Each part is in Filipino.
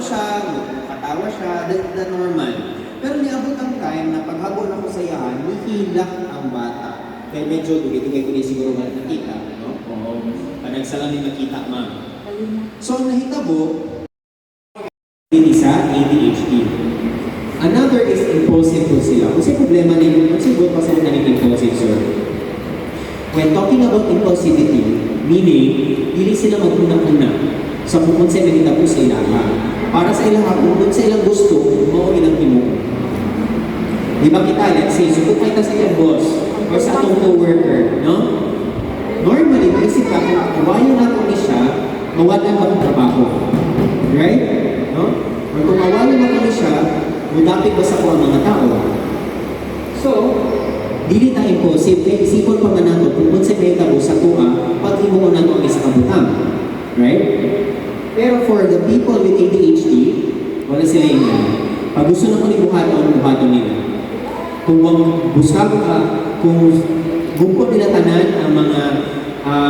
siya, katawa siya, the normal. Pero niabot ang time na paghabol ako sa iyahan, nihilak ang bata. Kaya medyo dugay-dugay ko din siguro nakita, no? Oo. Panagsalang din makita, ma'am. So, ang nahitabo, din sa ADHD. Another is impulsive po sila. Kasi problema nila, siguro pa sila naging impulsive, sir. When talking about impulsivity, meaning, hindi sila mag-una-una sa kung saan naging po sa ilaha. Para sa ilaha, kung sa ilang gusto, mo ilang timo. Di ba kita, let's say, sukot kita sa iyong boss or sa atong co-worker, no? Normally, maisip ka, kung kawalan na kung siya, mawalan ka ng trabaho. Right? No? Or kung mawalan na kung siya, mudapit ba sa ko ang mga tao? So, dili ta impulsive, kaya isipon pa man nato kung sa may tabo sa tuwa, pag imo na ito sa kabutang. Right? Pero for the people with ADHD, wala sila yung pag gusto na ko ni buhaton nila. Kung busog ka, kung bukod nila tanan ang mga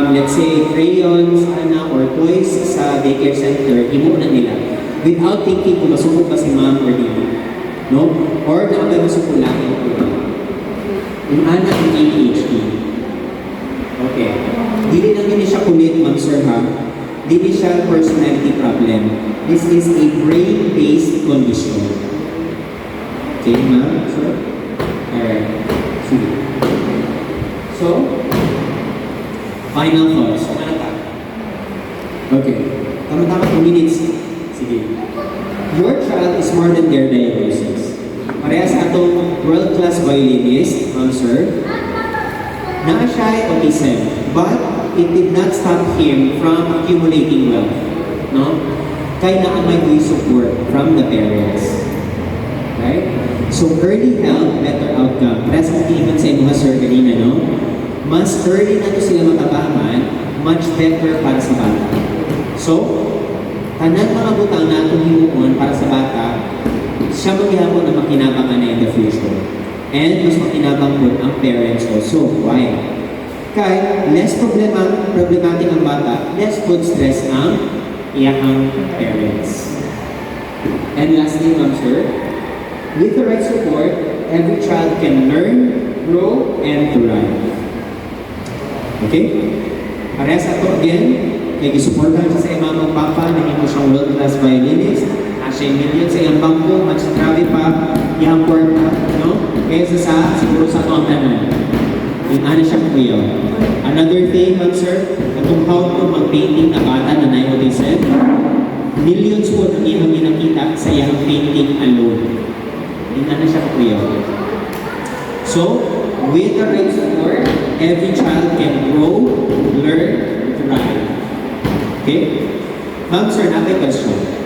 let's say crayons or toys sa daycare center, imo na nila without thinking kung masubok ba si ma'am or dito, no? Or naabay masubok lang yung anak ng ADHD. Okay. Dili lang din siya kulit, ma'am sir ha. Dili siya personality problem. This is a brain-based condition. Okay, ma'am sir? Alright. Sige. So, final thoughts. Ano ka? Okay. Tama-tama 2 minutes. Sige. Your child is more than their diagnosis. Parehas atong world-class violinist, ma'am sir, na siya ay autism, but it did not stop him from accumulating wealth. No? Kaya na may way support from the parents. Right? So early help, better outcome. Parehas ang even sa mga sir kanina, no? Mas early na to sila matabangan, much better para sa bata. So, tanan mga butang na itong himuon para sa bata, siya maghihapon na makinabangan na in the future. And mas makinabang po ang parents also. Why? Kaya less problematic ang bata, less food stress ang iyahang parents. And lastly, ma'am sir, with the right support, every child can learn, grow, and thrive. Okay? Parehas ato again, kaya gisuportahan siya sa imamang papa, naging mo siyang world-class violinist, siya million sa iyang bangko, mas grabe pa, iyang kwarta, no? Kaya sa siguro sa ito ang tanan. Yung ano siya kuya. Another thing, ma'am sir, itong how to mag-painting na bata na na-autism, millions po ang iyang ginakita sa iyang painting alone. Yung ano siya kuya. So, with the right support, every child can grow, learn, thrive. Okay? Ma'am sir, another question.